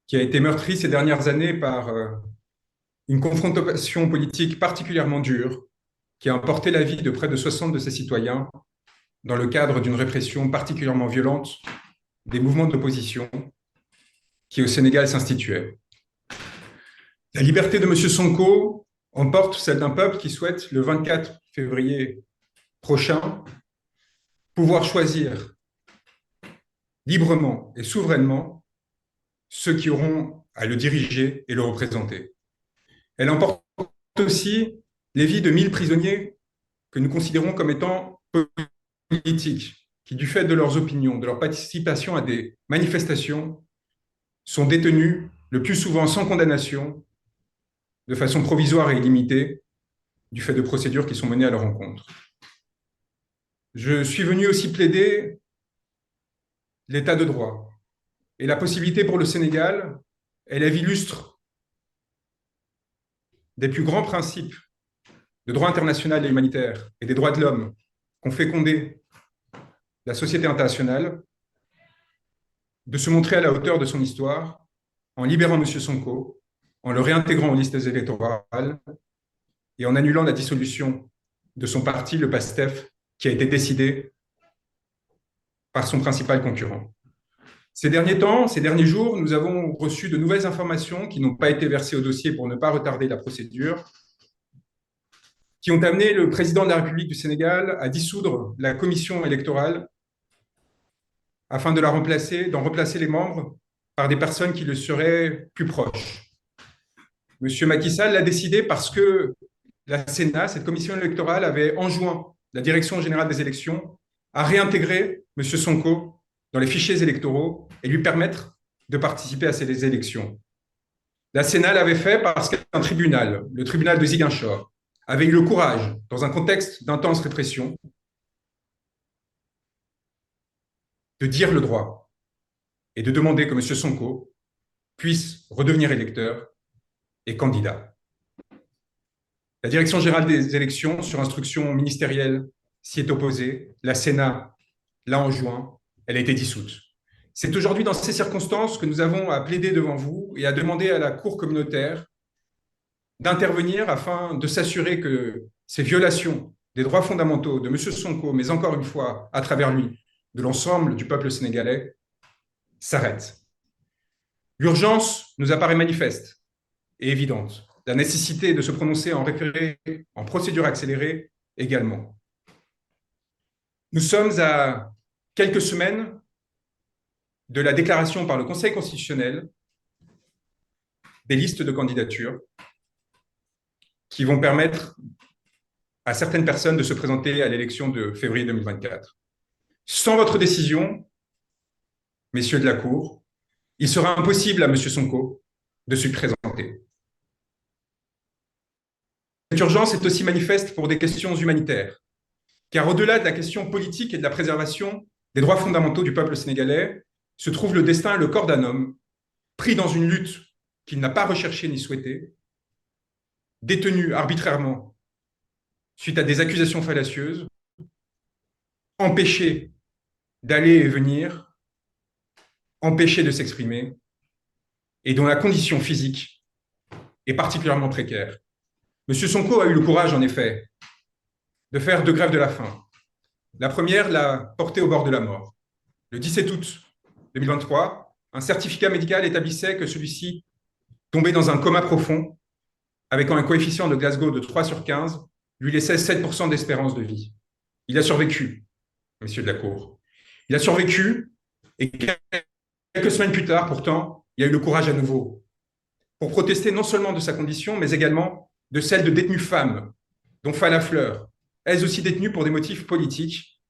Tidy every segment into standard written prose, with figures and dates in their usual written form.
qui a été meurtri ces dernières années par une confrontation politique particulièrement dure, qui a emporté la vie de près de 60 de ses citoyens dans le cadre d'une répression particulièrement violente des mouvements d'opposition qui au Sénégal s'instituaient. La liberté de M. Sonko emporte celle d'un peuple qui souhaite, le 24 février prochain, pouvoir choisir librement et souverainement ceux qui auront à le diriger et le représenter. Elle emporte aussi les vies de 1000 prisonniers que nous considérons comme étant politiques, qui, du fait de leurs opinions, de leur participation à des manifestations, sont détenus le plus souvent sans condamnation, de façon provisoire et illimitée, du fait de procédures qui sont menées à leur encontre. Je suis venu aussi plaider l'état de droit et la possibilité pour le Sénégal, élève illustre des plus grands principes de droit international et humanitaire et des droits de l'homme qu'ont fécondé la société internationale, de se montrer à la hauteur de son histoire en libérant M. Sonko, en le réintégrant aux listes électorales et en annulant la dissolution de son parti, le PASTEF, qui a été décidé par son principal concurrent. Ces derniers temps, ces derniers jours, nous avons reçu de nouvelles informations qui n'ont pas été versées au dossier pour ne pas retarder la procédure, qui ont amené le président de la République du Sénégal à dissoudre la commission électorale afin de d'en remplacer les membres par des personnes qui le seraient plus proches. M. Macky Sall l'a décidé parce que la Sénat, cette commission électorale, avait enjoint la Direction générale des élections à réintégrer M. Sonko dans les fichiers électoraux et lui permettre de participer à ces élections. La Sénat l'avait fait parce qu'un tribunal, le tribunal de Ziguinchor, avait eu le courage, dans un contexte d'intense répression, de dire le droit et de demander que M. Sonko puisse redevenir électeur et candidat. La Direction générale des élections, sur instruction ministérielle, s'y est opposée. La Sénat l'a enjoint. Elle a été dissoute. C'est aujourd'hui dans ces circonstances que nous avons à plaider devant vous et à demander à la Cour communautaire d'intervenir afin de s'assurer que ces violations des droits fondamentaux de M. Sonko, mais encore une fois, à travers lui, de l'ensemble du peuple sénégalais, s'arrêtent. L'urgence nous apparaît manifeste et évidente. La nécessité de se prononcer en référé, en procédure accélérée également. Nous sommes à quelques semaines de la déclaration par le Conseil constitutionnel des listes de candidatures qui vont permettre à certaines personnes de se présenter à l'élection de février 2024. Sans votre décision, messieurs de la Cour, il sera impossible à M. Sonko de se présenter. Cette urgence est aussi manifeste pour des questions humanitaires, car au-delà de la question politique et de la préservation des droits fondamentaux du peuple sénégalais, se trouve le destin et le corps d'un homme pris dans une lutte qu'il n'a pas recherchée ni souhaitée, détenu arbitrairement suite à des accusations fallacieuses, empêché d'aller et venir, empêché de s'exprimer, et dont la condition physique est particulièrement précaire. M. Sonko a eu le courage, en effet, de faire deux grèves de la faim. La première l'a porté au bord de la mort. Le 17 août 2023, un certificat médical établissait que celui-ci tombait dans un coma profond, avec un coefficient de Glasgow de 3 sur 15, lui laissait 7% d'espérance de vie. Il a survécu, messieurs de la Cour. Il a survécu, et quelques semaines plus tard, pourtant, il a eu le courage à nouveau pour protester non seulement de sa condition, mais également de celle de détenues femmes, dont Falla Fleur, elles aussi détenues pour des motifs politiques.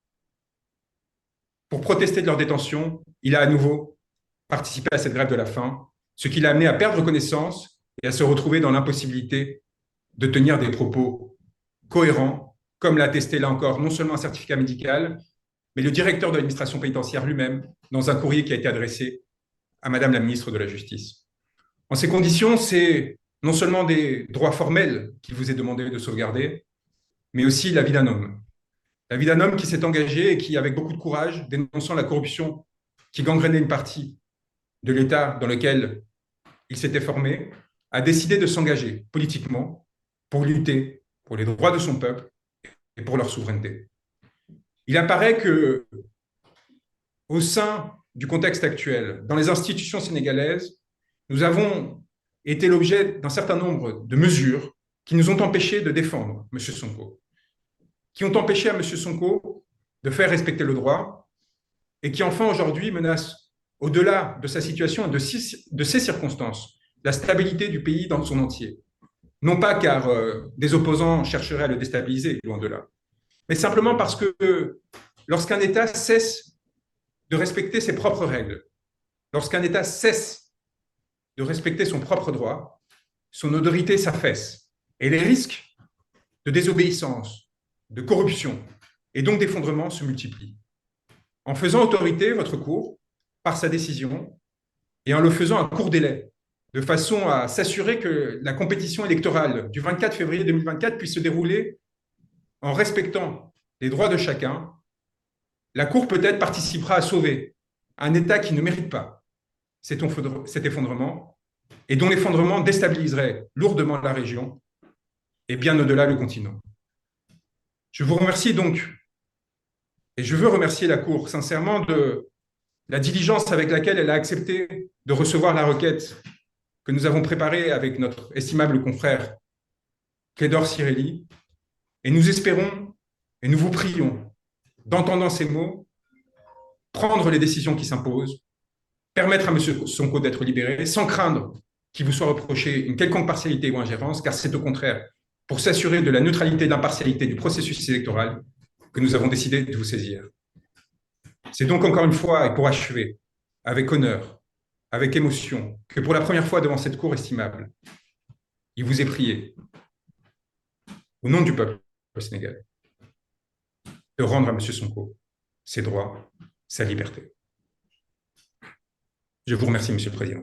Pour protester de leur détention, il a à nouveau participé à cette grève de la faim, ce qui l'a amené à perdre connaissance et à se retrouver dans l'impossibilité de tenir des propos cohérents, comme l'a attesté là encore non seulement un certificat médical, mais le directeur de l'administration pénitentiaire lui-même, dans un courrier qui a été adressé à Madame la ministre de la Justice. En ces conditions, c'est non seulement des droits formels qu'il vous est demandé de sauvegarder, mais aussi la vie d'un homme. La vie d'un homme qui s'est engagé et qui, avec beaucoup de courage, dénonçant la corruption qui gangrénait une partie de l'État dans lequel il s'était formé, a décidé de s'engager politiquement pour lutter pour les droits de son peuple et pour leur souveraineté. Il apparaît que, au sein du contexte actuel, dans les institutions sénégalaises, nous avons été l'objet d'un certain nombre de mesures qui nous ont empêchés de défendre M. Sonko, qui ont empêché à M. Sonko de faire respecter le droit et qui enfin aujourd'hui menacent, au-delà de sa situation et de ses circonstances, la stabilité du pays dans son entier. Non pas car des opposants chercheraient à le déstabiliser, loin de là, mais simplement parce que lorsqu'un État cesse de respecter ses propres règles, lorsqu'un État cesse de respecter son propre droit, son autorité s'affaisse. Et les risques de désobéissance, de corruption et donc d'effondrement se multiplient. En faisant autorité, votre Cour, par sa décision, et en le faisant à court délai, de façon à s'assurer que la compétition électorale du 24 février 2024 puisse se dérouler en respectant les droits de chacun, la Cour peut-être participera à sauver un État qui ne mérite pas cet effondrement et dont l'effondrement déstabiliserait lourdement la région et bien au-delà le continent. Je vous remercie donc, et je veux remercier la Cour sincèrement de la diligence avec laquelle elle a accepté de recevoir la requête que nous avons préparée avec notre estimable confrère Clédor Cirelli, et nous espérons et nous vous prions d'entendant ces mots, prendre les décisions qui s'imposent, permettre à M. Sonko d'être libéré sans craindre qu'il vous soit reproché une quelconque partialité ou ingérence, car c'est au contraire pour s'assurer de la neutralité et de l'impartialité du processus électoral que nous avons décidé de vous saisir. C'est donc encore une fois, et pour achever, avec honneur, avec émotion, que pour la première fois devant cette cour estimable, il vous est prié, au nom du peuple sénégalais, de rendre à M. Sonko ses droits, sa liberté. Je vous remercie, Monsieur le Président.